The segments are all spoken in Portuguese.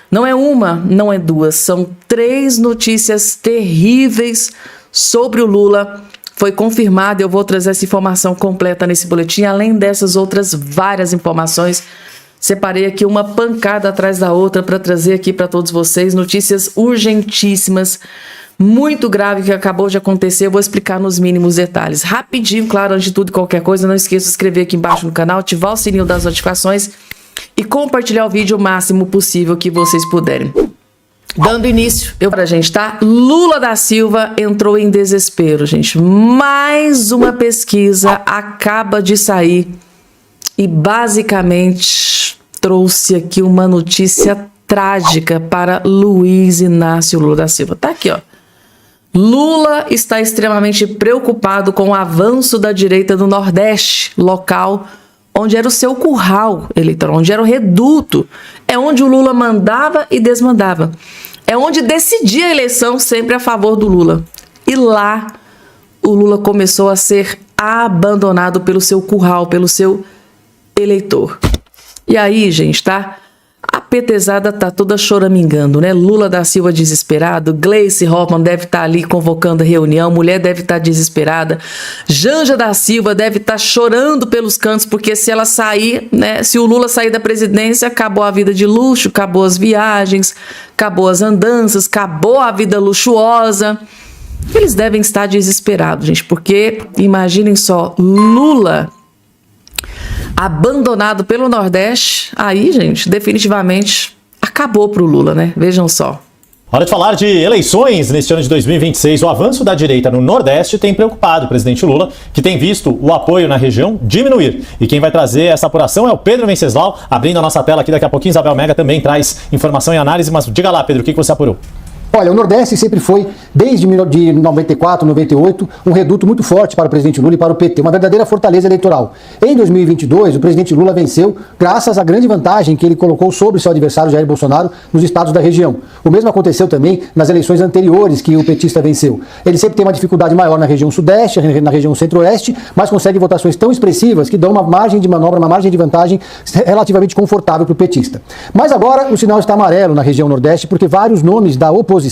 Não é uma, não é duas, são 3 notícias terríveis sobre o Lula. Foi confirmado, eu vou trazer essa informação completa nesse boletim, além dessas outras várias informações. Separei aqui uma pancada atrás da outra para trazer aqui para todos vocês notícias urgentíssimas, muito grave que acabou de acontecer. Eu vou explicar nos mínimos detalhes. Rapidinho, claro, antes de tudo e qualquer coisa, não esqueça de se inscrever aqui embaixo no canal, ativar o sininho das notificações e compartilhar o vídeo o máximo possível que vocês puderem. Dando início, pra gente, tá? Lula da Silva entrou em desespero, gente. Mais uma pesquisa acaba de sair e basicamente trouxe aqui uma notícia trágica para Luiz Inácio Lula da Silva. Tá aqui, ó. Lula está extremamente preocupado com o avanço da direita no Nordeste, local onde era o seu curral eleitoral, onde era o reduto. É onde o Lula mandava e desmandava. É onde decidia a eleição sempre a favor do Lula. E lá o Lula começou a ser abandonado pelo seu curral, pelo seu eleitor. E aí, gente, tá? A petezada tá toda choramingando, né? Lula da Silva desesperado, Gleice Hoffmann deve estar ali convocando a reunião, mulher deve estar desesperada, Janja da Silva deve estar chorando pelos cantos, porque se ela sair, né? Se o Lula sair da presidência, acabou a vida de luxo, acabou as viagens, acabou as andanças, acabou a vida luxuosa. Eles devem estar desesperados, gente, porque imaginem só, Lula abandonado pelo Nordeste, aí, gente, definitivamente acabou pro Lula, né? Vejam só. Hora de falar de eleições neste ano de 2026. O avanço da direita no Nordeste tem preocupado o presidente Lula, que tem visto o apoio na região diminuir. E quem vai trazer essa apuração é o Pedro Venceslau, abrindo a nossa tela aqui daqui a pouquinho. Isabel Mega também traz informação e análise, mas diga lá, Pedro, o que você apurou? Olha, o Nordeste sempre foi, desde 94, 98, um reduto muito forte para o presidente Lula e para o PT, uma verdadeira fortaleza eleitoral. Em 2022, o presidente Lula venceu graças à grande vantagem que ele colocou sobre o seu adversário Jair Bolsonaro nos estados da região. O mesmo aconteceu também nas eleições anteriores que o petista venceu. Ele sempre tem uma dificuldade maior na região Sudeste, na região Centro-Oeste, mas consegue votações tão expressivas que dão uma margem de manobra, uma margem de vantagem relativamente confortável para o petista. Mas agora o sinal está amarelo na região Nordeste, porque vários nomes da oposição,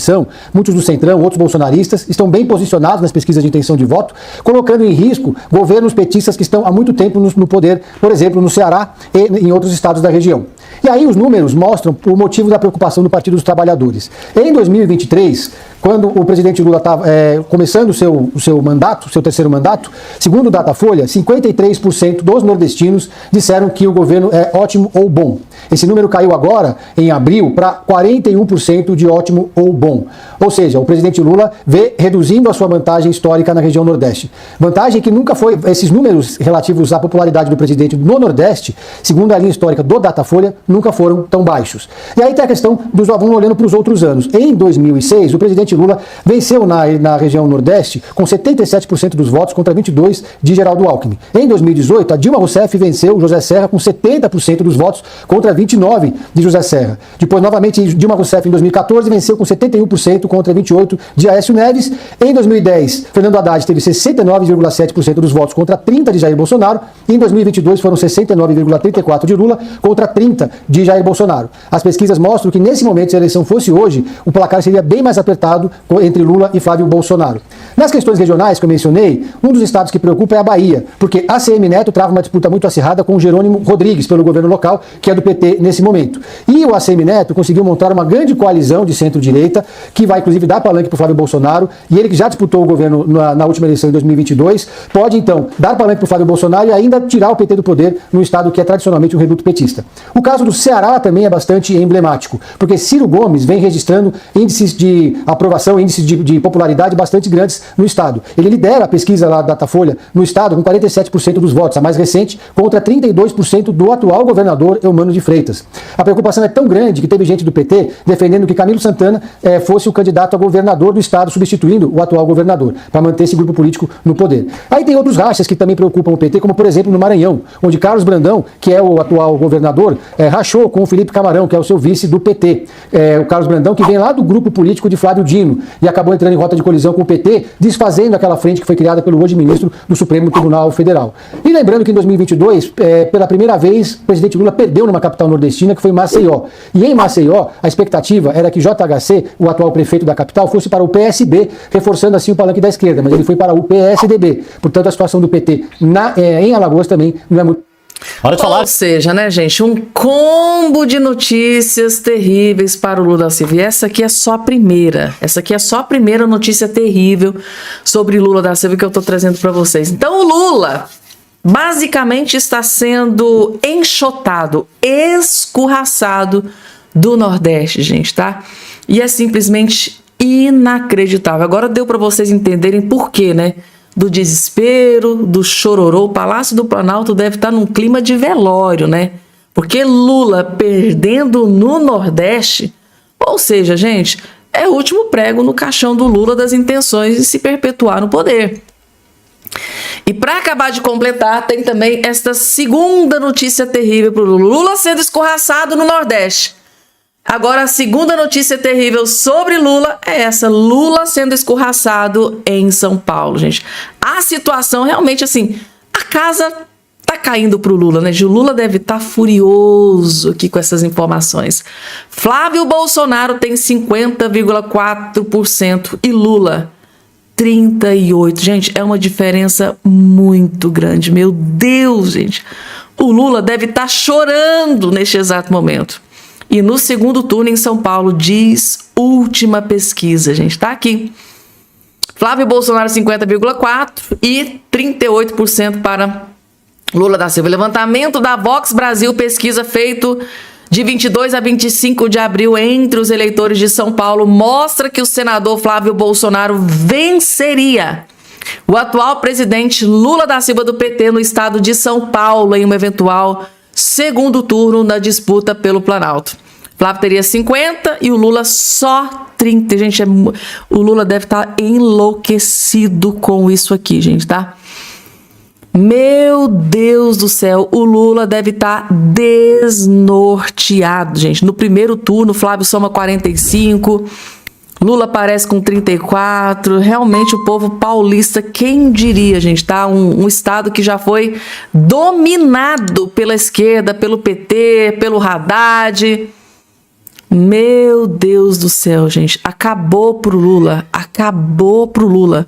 muitos do Centrão, outros bolsonaristas, estão bem posicionados nas pesquisas de intenção de voto, colocando em risco governos petistas que estão há muito tempo no poder, por exemplo, no Ceará e em outros estados da região. E aí os números mostram o motivo da preocupação do Partido dos Trabalhadores. Em 2023, quando o presidente Lula estava começando o seu mandato, seu terceiro mandato, segundo o Datafolha, 53% dos nordestinos disseram que o governo é ótimo ou bom. Esse número caiu agora, em abril, para 41% de ótimo ou bom. Ou seja, o presidente Lula vê reduzindo a sua vantagem histórica na região Nordeste. Vantagem que nunca foi, esses números relativos à popularidade do presidente no Nordeste, segundo a linha histórica do Datafolha, nunca foram tão baixos. E aí tem a questão dos, vamos olhando para os outros anos. Em 2006, o presidente Lula venceu na região Nordeste com 77% dos votos contra 22% de Geraldo Alckmin. Em 2018, a Dilma Rousseff venceu José Serra com 70% dos votos contra 29% de José Serra. Depois, novamente, Dilma Rousseff em 2014 venceu com 71% contra 28% de Aécio Neves. Em 2010, Fernando Haddad teve 69,7% dos votos contra 30% de Jair Bolsonaro. E em 2022 foram 69,34% de Lula contra 30% de Jair Bolsonaro. As pesquisas mostram que nesse momento, se a eleição fosse hoje, o placar seria bem mais apertado entre Lula e Flávio Bolsonaro. Nas questões regionais que eu mencionei, um dos estados que preocupa é a Bahia, porque a ACM Neto trava uma disputa muito acirrada com o Jerônimo Rodrigues pelo governo local, que é do PT nesse momento. E o ACM Neto conseguiu montar uma grande coalizão de centro-direita, que vai inclusive dar palanque para o Flávio Bolsonaro, e ele que já disputou o governo na última eleição em 2022, pode então dar palanque para o Flávio Bolsonaro e ainda tirar o PT do poder num estado que é tradicionalmente um reduto petista. O caso do Ceará também é bastante emblemático, porque Ciro Gomes vem registrando índices de aprovação, índices de popularidade bastante grandes no estado. Ele lidera a pesquisa lá da Datafolha no estado com 47% dos votos, a mais recente, contra 32% do atual governador Eumano de Freitas. A preocupação é tão grande que teve gente do PT defendendo que Camilo Santana fosse o candidato a governador do estado, substituindo o atual governador, para manter esse grupo político no poder. Aí tem outros rachas que também preocupam o PT, como por exemplo no Maranhão, onde Carlos Brandão, que é o atual governador, rachou com o Felipe Camarão, que é o seu vice do PT. O Carlos Brandão, que vem lá do grupo político de Flávio Dino, e acabou entrando em rota de colisão com o PT, desfazendo aquela frente que foi criada pelo hoje ministro do Supremo Tribunal Federal. E lembrando que em 2022, pela primeira vez, o presidente Lula perdeu numa capital nordestina, que foi Maceió. E em Maceió, a expectativa era que JHC, o atual prefeito da capital, fosse para o PSB, reforçando assim o palanque da esquerda, mas ele foi para o PSDB. Portanto, a situação do PT em Alagoas também não é muito... Hora de falar. Ou seja, né, gente, um combo de notícias terríveis para o Lula da Silva. E essa aqui é só a primeira. Essa aqui é só a primeira notícia terrível sobre Lula da Silva que eu estou trazendo para vocês. Então, o Lula basicamente está sendo enxotado, escorraçado do Nordeste, gente, tá? E é simplesmente inacreditável. Agora deu para vocês entenderem por quê, né? Do desespero, do chororô. O Palácio do Planalto deve estar num clima de velório, né? Porque Lula perdendo no Nordeste, ou seja, gente, é o último prego no caixão do Lula das intenções de se perpetuar no poder. E para acabar de completar, tem também esta segunda notícia terrível para o Lula. Lula sendo escorraçado no Nordeste. Agora, a segunda notícia terrível sobre Lula é essa: Lula sendo escorraçado em São Paulo, gente. A situação realmente, assim, a casa tá caindo pro Lula, né? O Lula deve estar furioso aqui com essas informações. Flávio Bolsonaro tem 50,4% e Lula 38%. Gente, é uma diferença muito grande. Meu Deus, gente. O Lula deve estar chorando neste exato momento. E no segundo turno em São Paulo, diz última pesquisa, gente, tá aqui. Flávio Bolsonaro 50,4% e 38% para Lula da Silva. Levantamento da Vox Brasil, pesquisa feito de 22 a 25 de abril entre os eleitores de São Paulo, mostra que o senador Flávio Bolsonaro venceria o atual presidente Lula da Silva do PT no estado de São Paulo em um eventual segundo turno na disputa pelo Planalto. Flávio teria 50% e o Lula só 30%. Gente, o Lula deve estar enlouquecido com isso aqui, gente, tá? Meu Deus do céu, o Lula deve estar desnorteado, gente. No primeiro turno, Flávio soma 45%. Lula aparece com 34%. Realmente o povo paulista, quem diria, gente, tá? Um estado que já foi dominado pela esquerda, pelo PT, pelo Haddad. Meu Deus do céu, gente. Acabou pro Lula. Acabou pro Lula.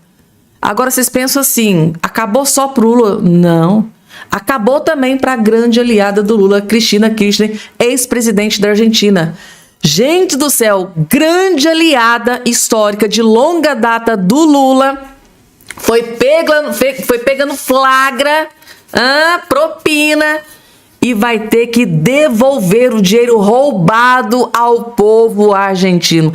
Agora vocês pensam assim, acabou só pro Lula? Não. Acabou também para a grande aliada do Lula, Cristina Kirchner, ex-presidente da Argentina. Gente do céu, grande aliada histórica de longa data do Lula, foi pegando flagra, propina, e vai ter que devolver o dinheiro roubado ao povo argentino.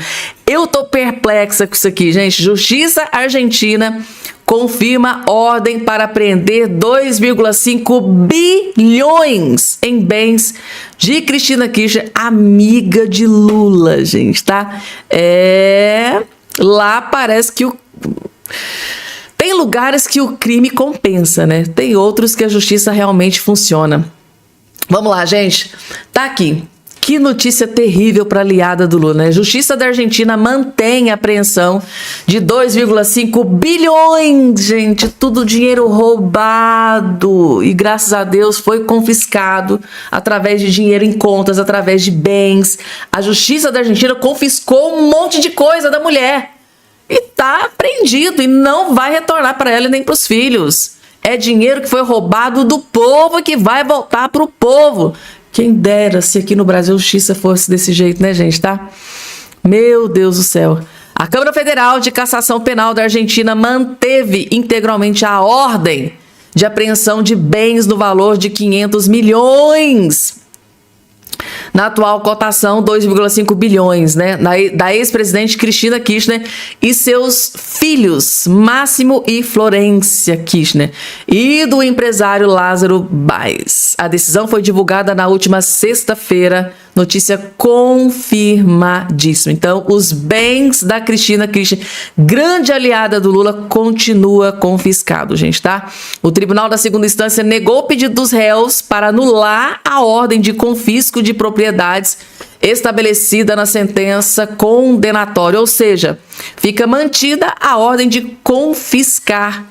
Eu tô perplexa com isso aqui, gente. Justiça Argentina confirma ordem para apreender 2,5 bilhões em bens de Cristina Kirchner, amiga de Lula, gente, tá? Lá parece que tem lugares que o crime compensa, né? Tem outros que a justiça realmente funciona. Vamos lá, gente. Tá aqui. Que notícia terrível para a aliada do Lula, né? Justiça da Argentina mantém a apreensão de 2,5 bilhões, gente. Tudo dinheiro roubado. E graças a Deus foi confiscado através de dinheiro em contas, através de bens. A Justiça da Argentina confiscou um monte de coisa da mulher. E tá apreendido e não vai retornar para ela nem para os filhos. É dinheiro que foi roubado do povo e que vai voltar para o povo. Quem dera se aqui no Brasil a justiça fosse desse jeito, né, gente, tá? Meu Deus do céu. A Câmara Federal de Cassação Penal da Argentina manteve integralmente a ordem de apreensão de bens no valor de 500 milhões. Na atual cotação, 2,5 bilhões, né? Da ex-presidente Cristina Kirchner e seus filhos, Máximo e Florência Kirchner, e do empresário Lázaro Baez. A decisão foi divulgada na última sexta-feira, notícia confirmadíssima. Então, os bens da Cristina Kirchner, grande aliada do Lula, continua confiscado, gente, tá? O Tribunal da Segunda Instância negou o pedido dos réus para anular a ordem de confisco de propriedades estabelecida na sentença condenatória, ou seja, fica mantida a ordem de confiscar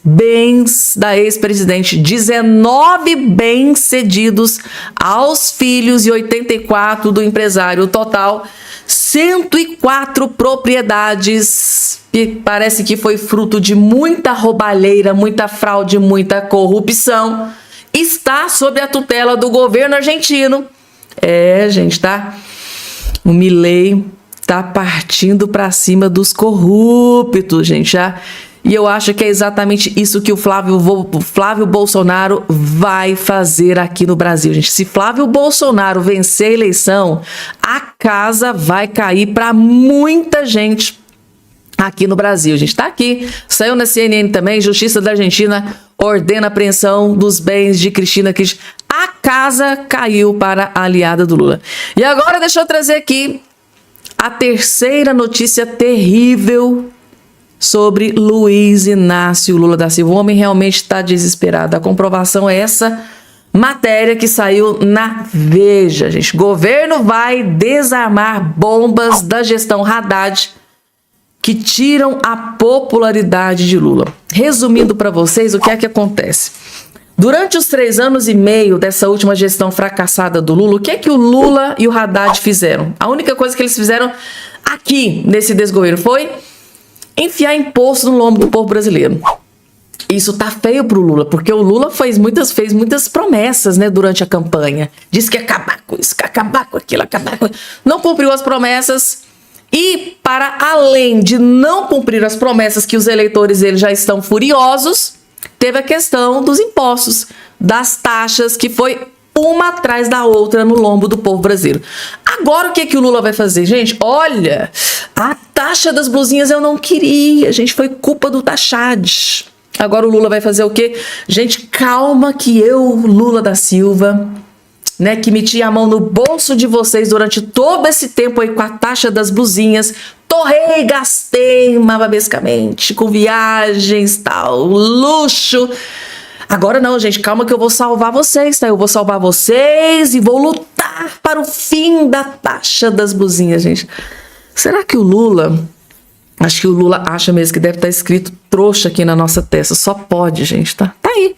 bens da ex-presidente, 19 bens cedidos aos filhos e 84 do empresário. O total, 104 propriedades. E parece que foi fruto de muita roubalheira, muita fraude, muita corrupção. Está sob a tutela do governo argentino. Gente, tá? O Milei tá partindo para cima dos corruptos, gente, já. E eu acho que é exatamente isso que o Flávio Bolsonaro vai fazer aqui no Brasil, gente. Se Flávio Bolsonaro vencer a eleição, a casa vai cair para muita gente aqui no Brasil, gente. Tá aqui, saiu na CNN também, Justiça da Argentina ordena a apreensão dos bens de Cristina Kirchner. A casa caiu para a aliada do Lula. E agora deixa eu trazer aqui a terceira notícia terrível sobre Luiz Inácio Lula da Silva. O homem realmente está desesperado. A comprovação é essa matéria que saiu na Veja, gente. Governo vai desarmar bombas da gestão Haddad que tiram a popularidade de Lula. Resumindo para vocês, o que é que acontece? Durante os 3 anos e meio dessa última gestão fracassada do Lula, o que é que o Lula e o Haddad fizeram? A única coisa que eles fizeram aqui, nesse desgoverno, foi enfiar imposto no lombo do povo brasileiro. Isso tá feio pro Lula, porque o Lula fez muitas promessas, né, durante a campanha. Disse que ia acabar com isso, que ia acabar com aquilo, acabar com... Não cumpriu as promessas e, para além de não cumprir as promessas que os eleitores dele já estão furiosos, teve a questão dos impostos, das taxas, que foi uma atrás da outra no lombo do povo brasileiro. Agora o que que o Lula vai fazer, gente? Olha, a taxa das blusinhas eu não queria, gente, foi culpa do Taxade. Agora o Lula vai fazer o quê? Gente, calma que eu, Lula da Silva, né, que meti a mão no bolso de vocês durante todo esse tempo aí com a taxa das blusinhas, torrei, gastei mababescamente, com viagens, tal, luxo. Agora não, gente, calma que eu vou salvar vocês, tá? Eu vou salvar vocês e vou lutar para o fim da taxa das blusinhas, gente. Será que o Lula... Acho que o Lula acha mesmo que deve estar escrito trouxa aqui na nossa testa. Só pode, gente, tá? Tá aí.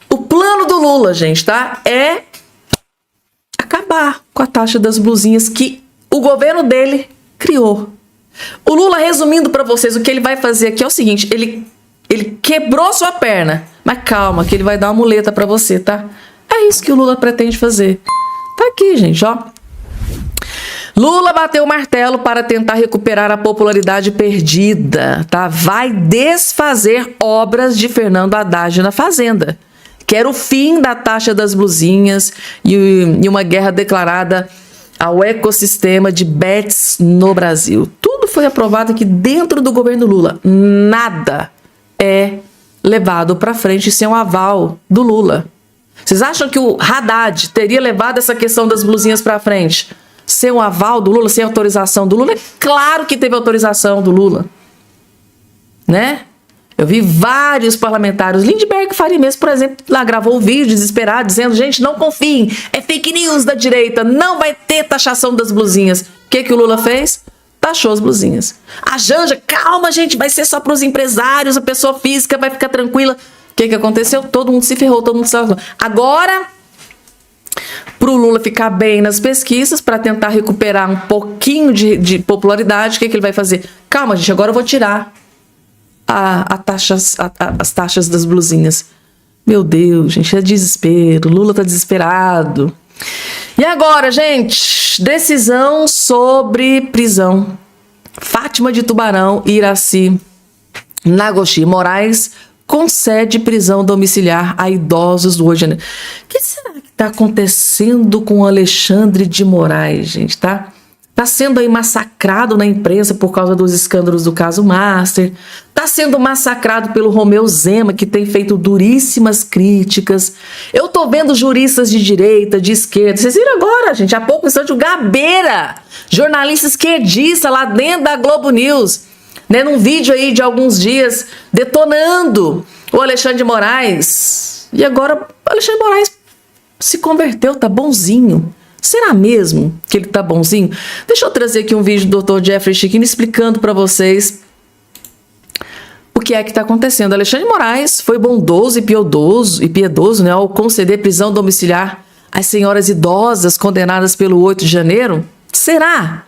O plano do Lula, gente, tá? É acabar com a taxa das blusinhas que o governo dele criou. O Lula, resumindo para vocês, o que ele vai fazer aqui é o seguinte, ele quebrou sua perna, mas calma, que ele vai dar uma muleta para você, tá? É isso que o Lula pretende fazer. Tá aqui, gente, ó. Lula bateu o martelo para tentar recuperar a popularidade perdida, tá? Vai desfazer obras de Fernando Haddad na Fazenda. Quer o fim da taxa das blusinhas e uma guerra declarada ao ecossistema de bets no Brasil. Tudo foi aprovado aqui dentro do governo Lula. Nada é levado para frente sem o aval do Lula. Vocês acham que o Haddad teria levado essa questão das blusinhas para frente sem o aval do Lula, sem autorização do Lula? É claro que teve autorização do Lula, né? Eu vi vários parlamentares, Lindbergh Faria mesmo, por exemplo, lá gravou um vídeo desesperado dizendo, gente, não confiem, é fake news da direita, não vai ter taxação das blusinhas. O que o Lula fez? Taxou as blusinhas. A Janja, calma, gente, vai ser só para os empresários, a pessoa física vai ficar tranquila. O que aconteceu? Todo mundo se ferrou, todo mundo se ferrou. Agora, para o Lula ficar bem nas pesquisas, para tentar recuperar um pouquinho de popularidade, o que ele vai fazer? Calma, gente, agora eu vou tirar as taxas das blusinhas. Meu Deus, gente, é desespero. Lula tá desesperado. E agora, gente, decisão sobre prisão. Fátima de Tubarão e Iraci Nagoshi Moraes concede prisão domiciliar a idosos do Rio de Janeiro. O que será que está acontecendo com o Alexandre de Moraes, gente, tá? Está sendo aí massacrado na imprensa por causa dos escândalos do caso Master. Está sendo massacrado pelo Romeu Zema, que tem feito duríssimas críticas. Eu tô vendo juristas de direita, de esquerda. Vocês viram agora, gente, há pouco instante, o Gabeira, jornalista esquerdista lá dentro da Globo News, né, num vídeo aí de alguns dias, detonando o Alexandre de Moraes. E agora o Alexandre de Moraes se converteu, tá bonzinho. Será mesmo que ele tá bonzinho? Deixa eu trazer aqui um vídeo do Dr. Jeffrey Chiquini explicando para vocês o que é que está acontecendo. Alexandre de Moraes foi bondoso e piedoso, né, ao conceder prisão domiciliar às senhoras idosas condenadas pelo 8 de janeiro. Será?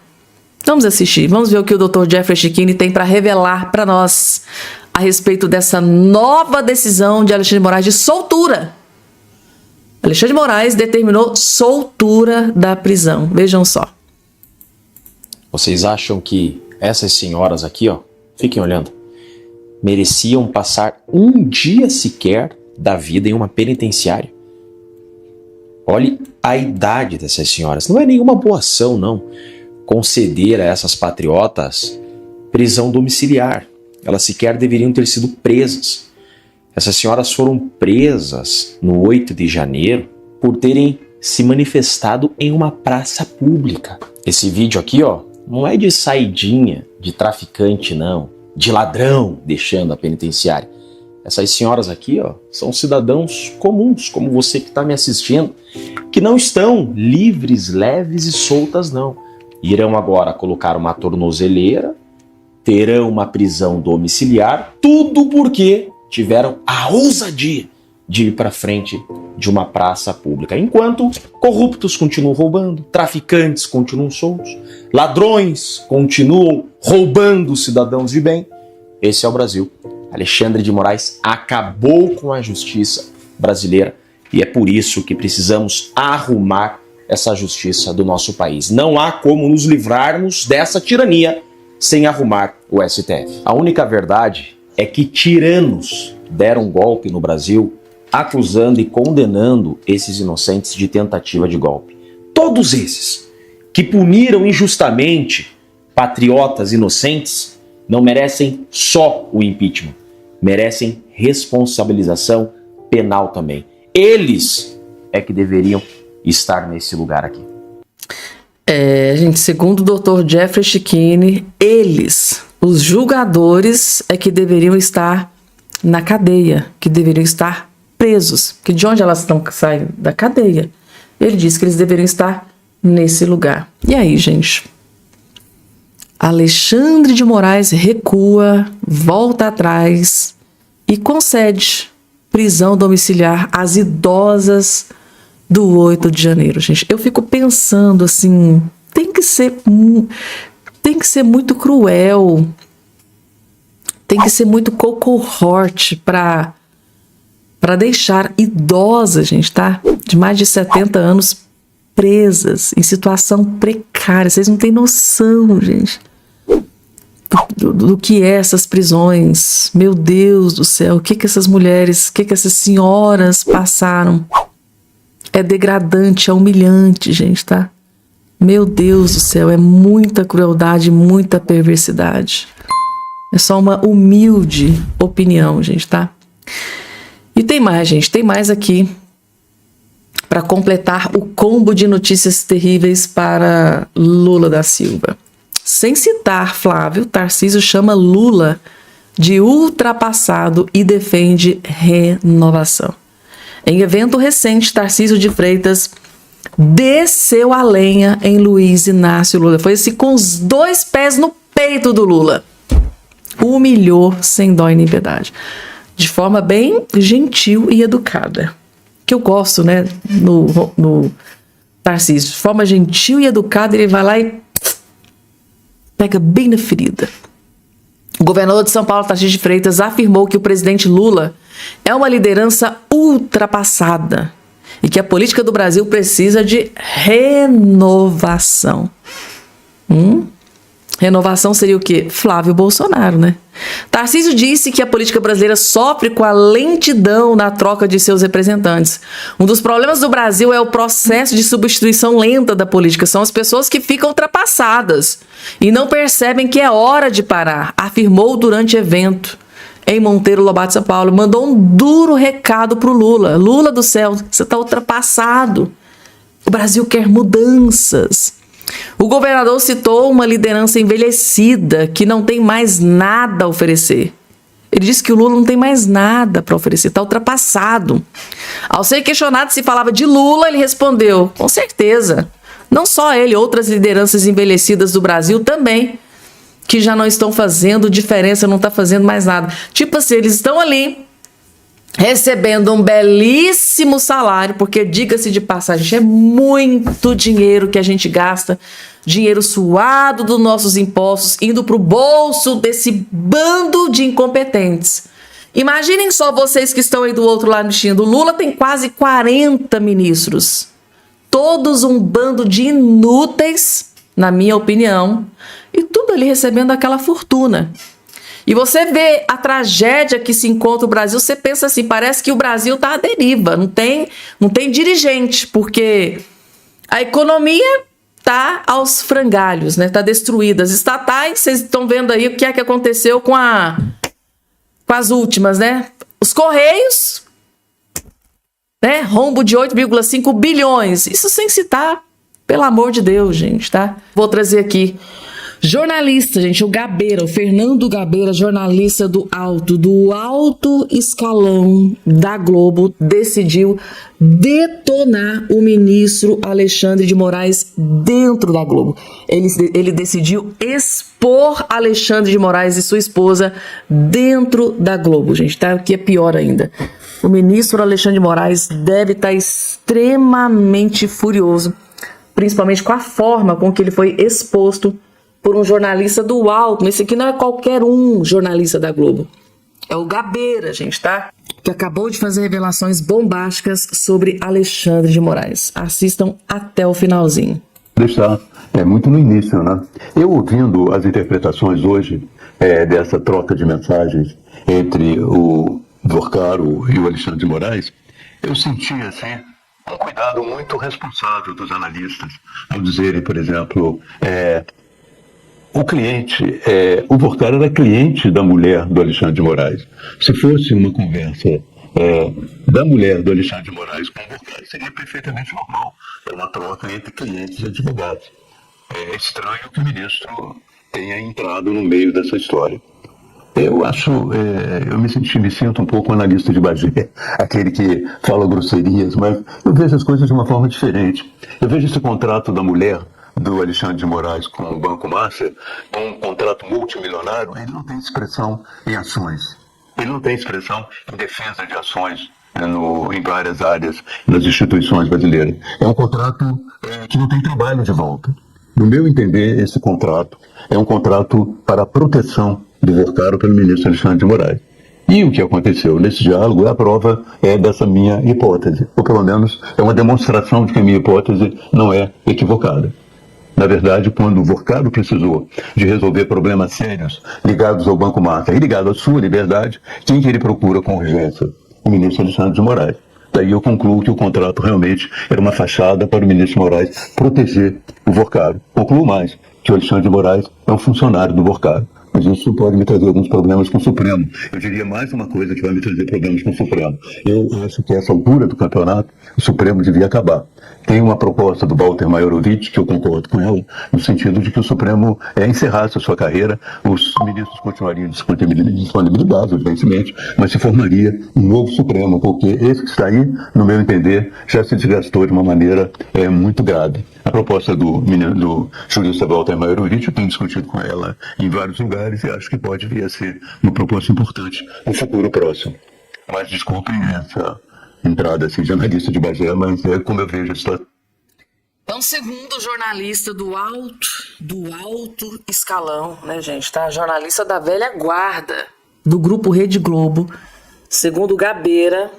Vamos assistir, vamos ver o que o Dr. Jeffrey Chiquini tem para revelar para nós a respeito dessa nova decisão de Alexandre de Moraes de soltura. Alexandre de Moraes determinou soltura da prisão. Vejam só. Vocês acham que essas senhoras aqui, ó, fiquem olhando, mereciam passar um dia sequer da vida em uma penitenciária? Olhe a idade dessas senhoras. Não é nenhuma boa ação, não, conceder a essas patriotas prisão domiciliar. Elas sequer deveriam ter sido presas. Essas senhoras foram presas no 8 de janeiro por terem se manifestado em uma praça pública. Esse vídeo aqui, ó, não é de saidinha, de traficante, não, de ladrão deixando a penitenciária. Essas senhoras aqui, ó, são cidadãos comuns, como você que está me assistindo, que não estão livres, leves e soltas, não. Irão agora colocar uma tornozeleira, terão uma prisão domiciliar, tudo porque tiveram a ousadia de ir para frente de uma praça pública. Enquanto corruptos continuam roubando, traficantes continuam soltos, ladrões continuam roubando cidadãos de bem. Esse é o Brasil. Alexandre de Moraes acabou com a justiça brasileira e é por isso que precisamos arrumar essa justiça do nosso país. Não há como nos livrarmos dessa tirania sem arrumar o STF. A única verdade é que tiranos deram golpe no Brasil, acusando e condenando esses inocentes de tentativa de golpe. Todos esses que puniram injustamente patriotas inocentes não merecem só o impeachment, merecem responsabilização penal também. Eles é que deveriam estar nesse lugar aqui. Gente, segundo o Dr. Jeffrey Chiquini, eles, os julgadores, é que deveriam estar na cadeia, que deveriam estar presos. Que de onde elas estão saindo? Da cadeia. Ele disse que eles deveriam estar nesse lugar. E aí, gente? Alexandre de Moraes recua, volta atrás e concede prisão domiciliar às idosas do 8 de janeiro, gente. Eu fico pensando assim, tem que ser muito cruel, tem que ser muito cohort para deixar idosas, gente, tá? De mais de 70 anos presas, em situação precária. Vocês não têm noção, gente, do que é essas prisões. Meu Deus do céu, o que essas mulheres, o que essas senhoras passaram. É degradante, é humilhante, gente, tá? Meu Deus do céu, é muita crueldade, muita perversidade. É só uma humilde opinião, gente, tá? E tem mais, gente, tem mais aqui para completar o combo de notícias terríveis para Lula da Silva. Sem citar Flávio, Tarcísio chama Lula de ultrapassado e defende renovação. Em evento recente, Tarcísio de Freitas desceu a lenha em Luiz Inácio Lula. Foi assim, com os 2 pés no peito do Lula. Humilhou sem dó e nem piedade. De forma bem gentil e educada. Que eu gosto, né, no Tarcísio. De forma gentil e educada, ele vai lá e pega bem na ferida. O governador de São Paulo, Tarcísio de Freitas, afirmou que o presidente Lula é uma liderança ultrapassada e que a política do Brasil precisa de renovação. Renovação seria o quê? Flávio Bolsonaro, né? Tarcísio disse que a política brasileira sofre com a lentidão na troca de seus representantes. Um dos problemas do Brasil é o processo de substituição lenta da política. São as pessoas que ficam ultrapassadas e não percebem que é hora de parar, afirmou durante evento em Monteiro Lobato, São Paulo. Mandou um duro recado pro Lula. Lula do céu, você está ultrapassado. O Brasil quer mudanças. O governador citou uma liderança envelhecida que não tem mais nada a oferecer. Ele disse que o Lula não tem mais nada para oferecer, está ultrapassado. Ao ser questionado se falava de Lula, ele respondeu: com certeza, Não só ele, outras lideranças envelhecidas do Brasil também, que já não estão fazendo diferença, não está fazendo mais nada. Tipo assim, eles estão ali recebendo um belíssimo salário, porque, diga-se de passagem, é muito dinheiro que a gente gasta, dinheiro suado dos nossos impostos, indo para o bolso desse bando de incompetentes. Imaginem só vocês que estão aí do outro lado mexendo. O Lula tem quase 40 ministros. Todos um bando de inúteis, na minha opinião, e tudo ali recebendo aquela fortuna. E você vê a tragédia que se encontra o Brasil, você pensa assim, parece que o Brasil está à deriva, não tem dirigente, porque a economia está aos frangalhos, né? Está destruída. As estatais, vocês estão vendo aí o que é que aconteceu com as últimas, né? Os Correios, né? Rombo de 8,5 bilhões. Isso sem citar, pelo amor de Deus, gente, tá? Vou trazer aqui. Jornalista, gente, o Gabeira, o Fernando Gabeira, jornalista do alto escalão da Globo, decidiu detonar o ministro Alexandre de Moraes dentro da Globo. Ele decidiu expor Alexandre de Moraes e sua esposa dentro da Globo, gente, tá? O que é pior ainda. O ministro Alexandre de Moraes deve estar extremamente furioso, principalmente com a forma com que ele foi exposto por um jornalista do alto. Esse aqui não é qualquer um jornalista da Globo. É o Gabeira, gente, tá? Que acabou de fazer revelações bombásticas sobre Alexandre de Moraes. Assistam até o finalzinho. Deixar muito no início, né? Eu ouvindo as interpretações hoje dessa troca de mensagens entre o Vorcaro e o Alexandre de Moraes, eu senti, assim, um cuidado muito responsável dos analistas ao dizerem, por exemplo, o cliente, o Vorcaro era cliente da mulher do Alexandre de Moraes. Se fosse uma conversa da mulher do Alexandre de Moraes com o Vorcaro, seria perfeitamente normal. É uma troca entre clientes e advogados. É estranho que o ministro tenha entrado no meio dessa história. Eu acho, eu me sinto um pouco analista de Bagé, aquele que fala grosserias, mas eu vejo as coisas de uma forma diferente. Eu vejo esse contrato da mulher do Alexandre de Moraes com o Banco Master, um contrato multimilionário, ele não tem expressão em ações. Ele não tem expressão em defesa de ações em várias áreas das instituições brasileiras. É um contrato que não tem trabalho de volta. No meu entender, esse contrato é um contrato para a proteção do Vorcaro pelo ministro Alexandre de Moraes. E o que aconteceu nesse diálogo é a prova dessa minha hipótese, ou pelo menos é uma demonstração de que a minha hipótese não é equivocada. Na verdade, quando o Vorcaro precisou de resolver problemas sérios ligados ao Banco Master e ligados à sua liberdade, quem que ele procura com urgência? O ministro Alexandre de Moraes. Daí eu concluo que o contrato realmente era uma fachada para o ministro Moraes proteger o Vorcaro. Concluo mais, que o Alexandre de Moraes é um funcionário do Vorcaro. Mas isso pode me trazer alguns problemas com o Supremo. Eu diria mais uma coisa que vai me trazer problemas com o Supremo. Eu acho que a essa altura do campeonato, o Supremo devia acabar. Tem uma proposta do Walter Maiorovitch, que eu concordo com ela, no sentido de que o Supremo encerrasse a sua carreira, os ministros continuariam disponibilizados, evidentemente, mas se formaria um novo Supremo, porque esse que está aí, no meu entender, já se desgastou de uma maneira muito grave. A proposta do jurista Walter Maiorovitch, eu tenho discutido com ela em vários lugares e acho que pode vir a ser uma proposta importante no futuro próximo. Mas desculpem essa entrada assim, de analista de Bagé, mas é como eu vejo a situação. Então, segundo o jornalista do alto escalão, né, gente, tá? Jornalista da velha guarda do Grupo Rede Globo, segundo o Gabeira,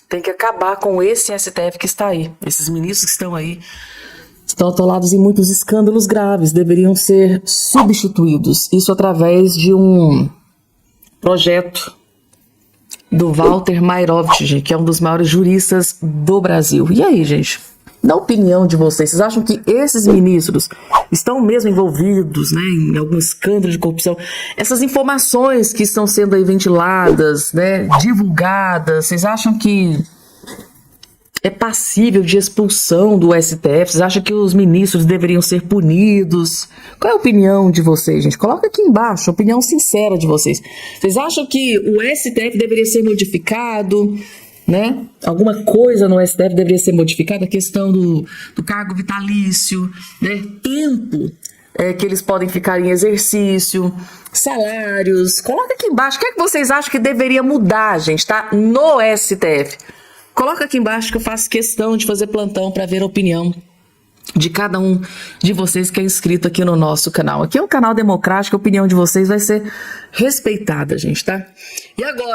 tem que acabar com esse STF que está aí. Esses ministros que estão aí estão atolados em muitos escândalos graves, deveriam ser substituídos. Isso através de um projeto do Walter Maiorovitch, que é um dos maiores juristas do Brasil. E aí, gente? Na opinião de vocês acham que esses ministros estão mesmo envolvidos, né, em algum escândalo de corrupção? Essas informações que estão sendo aí ventiladas, né, divulgadas, vocês acham que é passível de expulsão do STF? Vocês acham que os ministros deveriam ser punidos? Qual é a opinião de vocês, gente? Coloca aqui embaixo a opinião sincera de vocês. Vocês acham que o STF deveria ser modificado? né? Alguma coisa no STF deveria ser modificada, a questão do cargo vitalício, né? Tempo que eles podem ficar em exercício, salários. Coloca aqui embaixo, o que é que vocês acham que deveria mudar, gente, tá? No STF. Coloca aqui embaixo que eu faço questão de fazer plantão para ver a opinião de cada um de vocês que é inscrito aqui no nosso canal. Aqui é um canal democrático, a opinião de vocês vai ser respeitada, gente, tá? E agora?